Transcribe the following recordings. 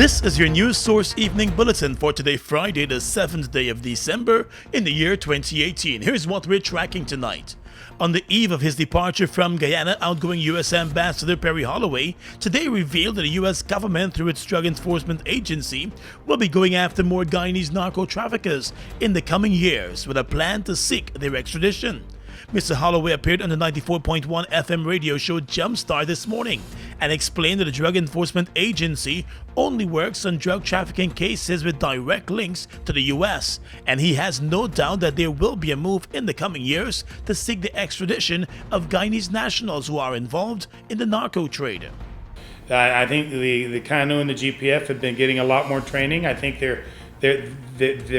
This is your News Source Evening Bulletin for today, Friday, the 7th day of December in the year 2018. Here's what we're tracking tonight. On the eve of his departure from Guyana, outgoing U.S. Ambassador Perry Holloway today revealed that the U.S. government, through its Drug Enforcement Agency, will be going after more Guyanese narco-traffickers in the coming years with a plan to seek their extradition. Mr. Holloway appeared on the 94.1 FM radio show Jumpstart this morning and explained that the Drug Enforcement Agency only works on drug trafficking cases with direct links to the U.S., and he has no doubt that there will be a move in the coming years to seek the extradition of Guyanese nationals who are involved in the narco trade. I think the CANU and the GPF have been getting a lot more training. I think they're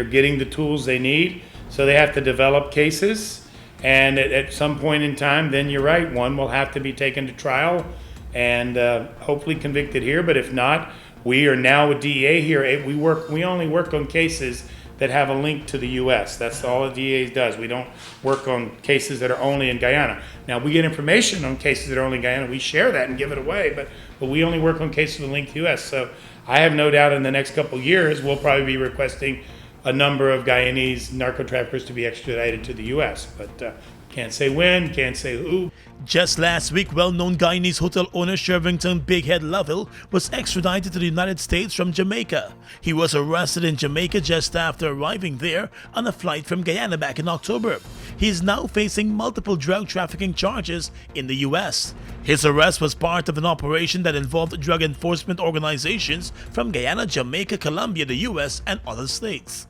getting the tools they need, so they have to develop cases. And at some point in time, then you're right, one will have to be taken to trial and hopefully convicted here. But if not, we are now with DEA here. We only work on cases that have a link to the U.S. That's all the DEA does. We don't work on cases that are only in Guyana. Now, we get information on cases that are only in Guyana. We share that and give it away, but we only work on cases with a link to the U.S. So I have no doubt in the next couple of years, we'll probably be requesting a number of Guyanese narco-traffickers to be extradited to the U.S., but can't say when, can't say who. Just last week, well-known Guyanese hotel owner Shervington Big Head Lovell was extradited to the United States from Jamaica. He was arrested in Jamaica just after arriving there on a flight from Guyana back in October. He is now facing multiple drug trafficking charges in the U.S. His arrest was part of an operation that involved drug enforcement organizations from Guyana, Jamaica, Colombia, the U.S., and other states.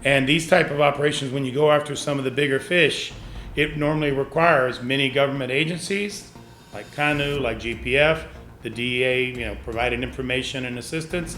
And these type of operations, when you go after some of the bigger fish, it normally requires many government agencies like CANU, like GPF, the DEA, providing information and assistance.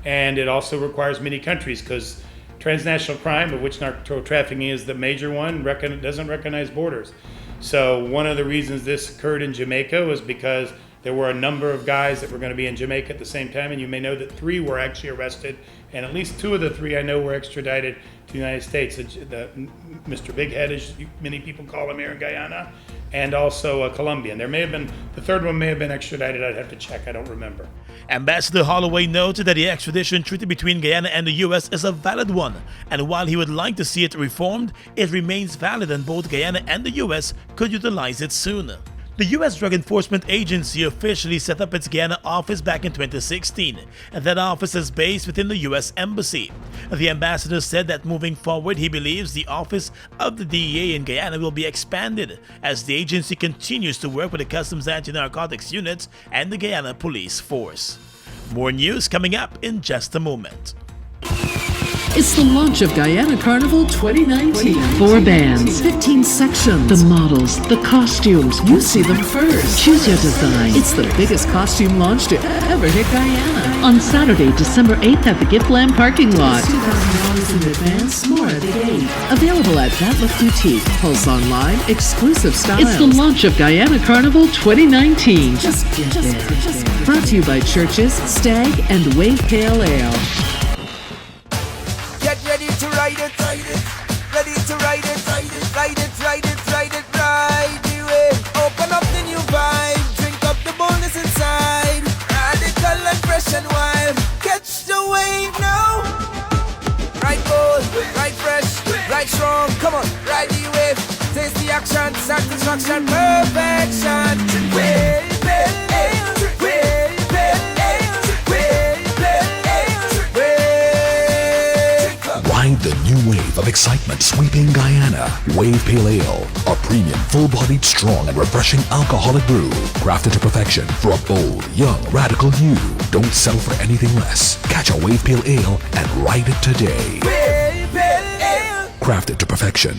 And it also requires many countries because transnational crime, of which narco trafficking is the major one, doesn't recognize borders. So one of the reasons this occurred in Jamaica was because there were a number of guys that were going to be in Jamaica at the same time, and you may know that 3 were actually arrested, and at least 2 of the 3 I know were extradited to the United States. Mr. Big Head, as many people call him here in Guyana, and also a Colombian. There may have been, the third one may have been extradited. I'd have to check. I don't remember. Ambassador Holloway noted that the extradition treaty between Guyana and the U.S. is a valid one, and while he would like to see it reformed, it remains valid, and both Guyana and the U.S. could utilize it soon. The U.S. Drug Enforcement Agency officially set up its Guyana office back in 2016, and that office is based within the U.S. Embassy. The ambassador said that moving forward, he believes the office of the DEA in Guyana will be expanded as the agency continues to work with the Customs Anti-Narcotics Unit and the Guyana Police Force. More news coming up in just a moment. It's the launch of Guyana Carnival 2019. 4 bands, 15 sections, the models, the costumes. You see them first. Choose your design. It's the biggest costume launch to ever hit Guyana. On Saturday, December 8th at the Gippsland parking lot. $2,000 in advance, more at the gate. Available at That Look Boutique, Pulse Online, exclusive styles. It's the launch of Guyana Carnival 2019. Just get there. Brought to you by Churches, Stag, and Wave Pale Ale. Get ready to ride it, ready to ride it, ride the wave. Open up the new vibe, drink up the boldness inside. Radical and fresh and wild, catch the wave now. Ride bold, ride fresh, ride strong, come on, ride the wave. Taste the action, satisfaction, perfection. Wave, wave, wave, wave. Ride the new wave of excitement sweeping Guyana. Wave Pale Ale, a premium, full-bodied, strong, and refreshing alcoholic brew, crafted to perfection for a bold, young, radical you. Don't settle for anything less. Catch a Wave Pale Ale and ride it today. Wave Pale Ale, crafted to perfection.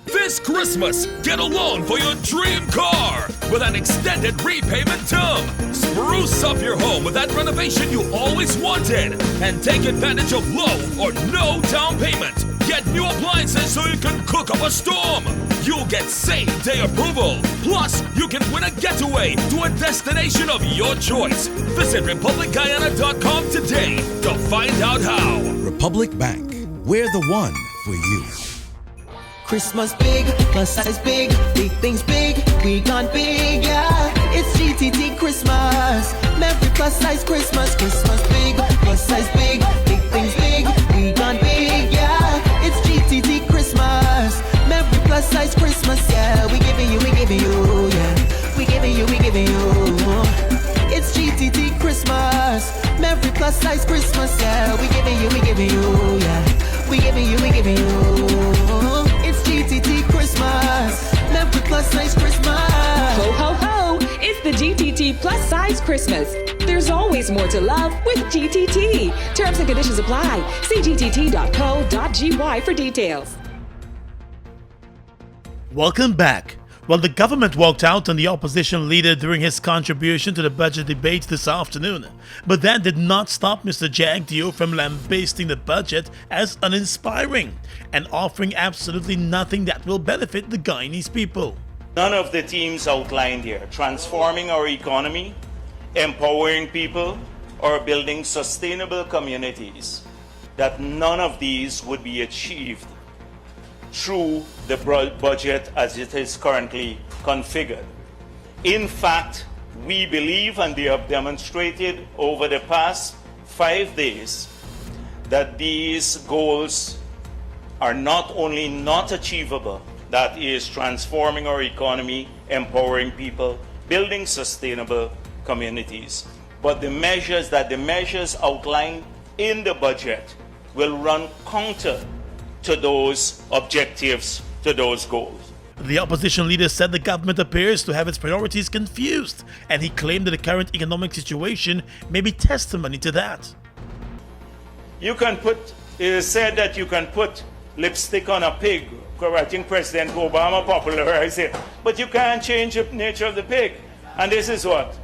This Christmas, get a loan for your dream car with an extended repayment term. Spruce up your home with that renovation you always wanted and take advantage of low or no down payment. Get new appliances so you can cook up a storm. You'll get same-day approval. Plus, you can win a getaway to a destination of your choice. Visit RepublicGuyana.com today to find out how. Republic Bank, we're the one for you. Christmas big, plus size big things big, we gone big, yeah. It's GTT Christmas. Merry plus size Christmas, Christmas big, plus size big, big things big, we gone big, yeah. It's GTT Christmas, Merry plus size Christmas, yeah. We giving you, yeah. We giving you. It's GTT Christmas, Merry plus size Christmas, yeah. We giving you, yeah. We giving you. It's GTT Christmas, Merry plus size Christmas. Ho, ho, ho! It's the GTT Plus Size Christmas. There's always more to love with GTT. Terms and conditions apply. See gtt.co.gy for details. Welcome back. Well, the government walked out on the opposition leader during his contribution to the budget debate this afternoon. But that did not stop Mr. Jagdeo from lambasting the budget as uninspiring and offering absolutely nothing that will benefit the Guyanese people. None of the themes outlined here, transforming our economy, empowering people, or building sustainable communities, that none of these would be achieved through the budget as it is currently configured. In fact, we believe, and we have demonstrated over the past 5 days, that these goals are not only not achievable, that is transforming our economy, empowering people, building sustainable communities, but the measures outlined in the budget will run counter to those objectives, to those goals. The opposition leader said the government appears to have its priorities confused, and he claimed that the current economic situation may be testimony to that. It is said that you can put lipstick on a pig. I think President Obama popularized it. But you can't change the nature of the pig. And this is what?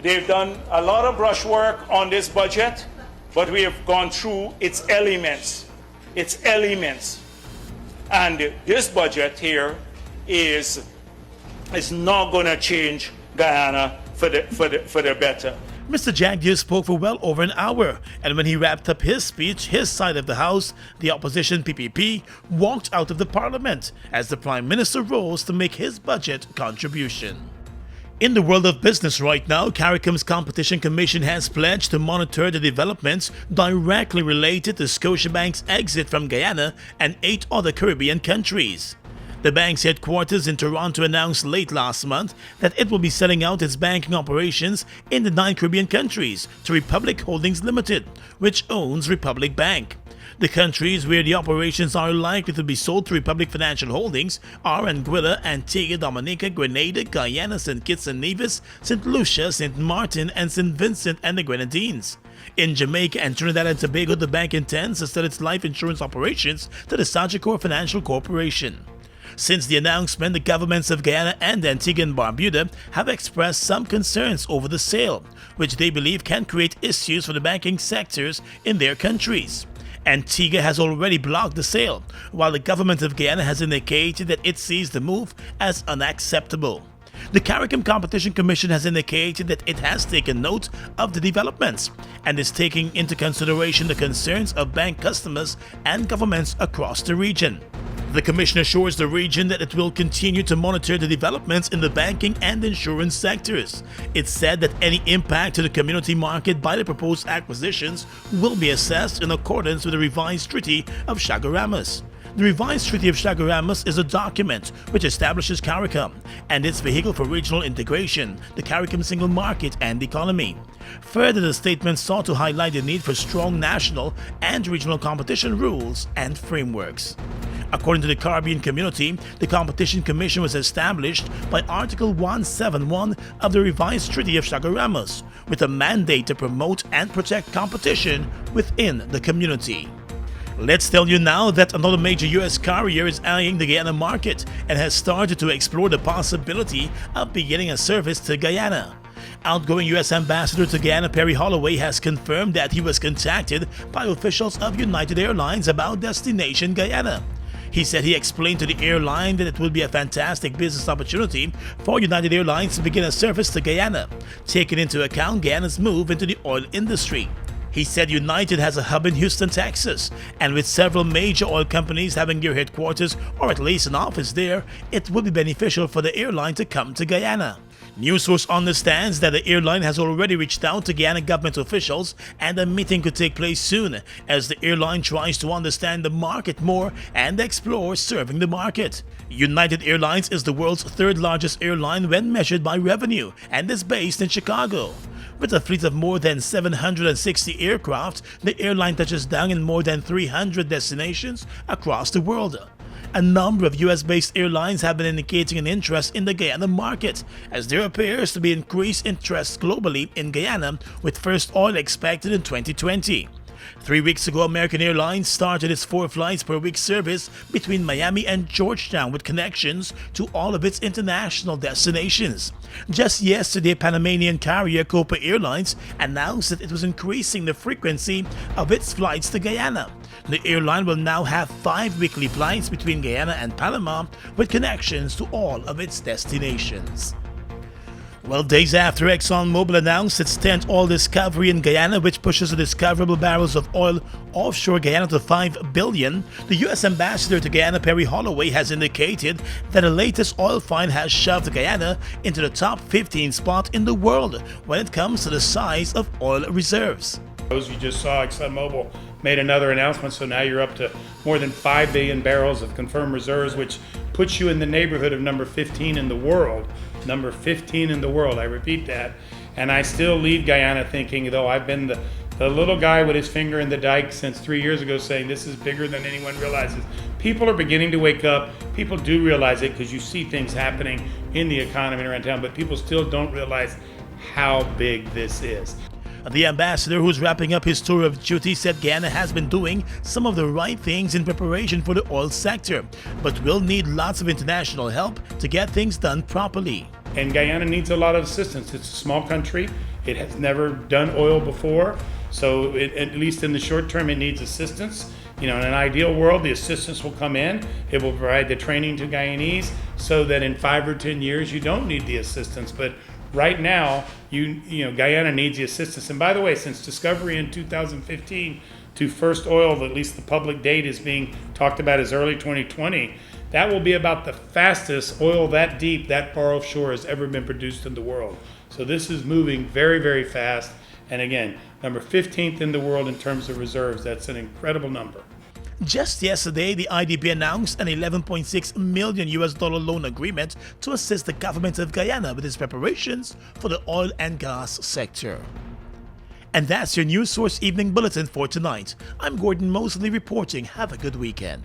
They've done a lot of brushwork on this budget, but we have gone through its elements. And this budget here is not going to change Guyana for the better. Mr. Jagdeo spoke for well over an hour, and when he wrapped up his speech, his side of the House, the opposition PPP, walked out of the parliament as the Prime Minister rose to make his budget contribution. In the world of business right now, CARICOM's Competition Commission has pledged to monitor the developments directly related to Scotiabank's exit from Guyana and 8 other Caribbean countries. The bank's headquarters in Toronto announced late last month that it will be selling out its banking operations in the 9 Caribbean countries to Republic Holdings Limited, which owns Republic Bank. The countries where the operations are likely to be sold to Republic Financial Holdings are Anguilla, Antigua, Dominica, Grenada, Guyana, St. Kitts and Nevis, St. Lucia, St. Martin, and St. Vincent and the Grenadines. In Jamaica and Trinidad and Tobago, the bank intends to sell its life insurance operations to the Sagicor Financial Corporation. Since the announcement, the governments of Guyana and Antigua and Barbuda have expressed some concerns over the sale, which they believe can create issues for the banking sectors in their countries. Antigua has already blocked the sale, while the government of Guyana has indicated that it sees the move as unacceptable. The CARICOM Competition Commission has indicated that it has taken note of the developments and is taking into consideration the concerns of bank customers and governments across the region. The Commission assures the region that it will continue to monitor the developments in the banking and insurance sectors. It said that any impact to the community market by the proposed acquisitions will be assessed in accordance with the revised Treaty of Chaguaramas. The revised Treaty of Chaguaramas is a document which establishes CARICOM and its vehicle for regional integration, the CARICOM single market and economy. Further, the statement sought to highlight the need for strong national and regional competition rules and frameworks. According to the Caribbean community, the Competition Commission was established by Article 171 of the revised Treaty of Chaguaramas, with a mandate to promote and protect competition within the community. Let's tell you now that another major U.S. carrier is eyeing the Guyana market and has started to explore the possibility of beginning a service to Guyana. Outgoing U.S. Ambassador to Guyana Perry Holloway has confirmed that he was contacted by officials of United Airlines about destination Guyana. He said he explained to the airline that it would be a fantastic business opportunity for United Airlines to begin a service to Guyana, taking into account Guyana's move into the oil industry. He said United has a hub in Houston, Texas, and with several major oil companies having their headquarters or at least an office there, it would be beneficial for the airline to come to Guyana. News source understands that the airline has already reached out to Guyana government officials and a meeting could take place soon as the airline tries to understand the market more and explore serving the market. United Airlines is the world's third largest airline when measured by revenue and is based in Chicago. With a fleet of more than 760 aircraft, the airline touches down in more than 300 destinations across the world. A number of US-based airlines have been indicating an interest in the Guyana market, as there appears to be increased interest globally in Guyana, with first oil expected in 2020. 3 weeks ago, American Airlines started its 4 flights per week service between Miami and Georgetown with connections to all of its international destinations. Just yesterday, Panamanian carrier Copa Airlines announced that it was increasing the frequency of its flights to Guyana. The airline will now have 5 weekly flights between Guyana and Panama with connections to all of its destinations. Well, days after ExxonMobil announced its 10th oil discovery in Guyana, which pushes the discoverable barrels of oil offshore Guyana to 5 billion, the U.S. ambassador to Guyana, Perry Holloway, has indicated that the latest oil find has shoved Guyana into the top 15 spot in the world when it comes to the size of oil reserves. As you just saw, ExxonMobil made another announcement, so now you're up to more than 5 billion barrels of confirmed reserves, which puts you in the neighborhood of number 15 in the world. Number 15 in the world, I repeat that. And I still leave Guyana thinking, though I've been the little guy with his finger in the dike since 3 years ago saying this is bigger than anyone realizes. People are beginning to wake up. People do realize it because you see things happening in the economy around town, but people still don't realize how big this is. The ambassador, who's wrapping up his tour of duty, said Guyana has been doing some of the right things in preparation for the oil sector, but will need lots of international help to get things done properly. And Guyana needs a lot of assistance. It's a small country. It has never done oil before, so at least in the short term, it needs assistance. You know, in an ideal world, the assistance will come in. It will provide the training to Guyanese so that in 5 or 10 years, you don't need the assistance. But right now, you know, Guyana needs the assistance. And by the way, since discovery in 2015 to first oil, at least the public date is being talked about as early 2020, that will be about the fastest oil that deep, that far offshore has ever been produced in the world. So this is moving very, very fast. And again, number 15th in the world in terms of reserves. That's an incredible number. Just yesterday, the IDB announced an $11.6 million loan agreement to assist the government of Guyana with its preparations for the oil and gas sector. And that's your News Source Evening Bulletin for tonight. I'm Gordon Mosley reporting. Have a good weekend.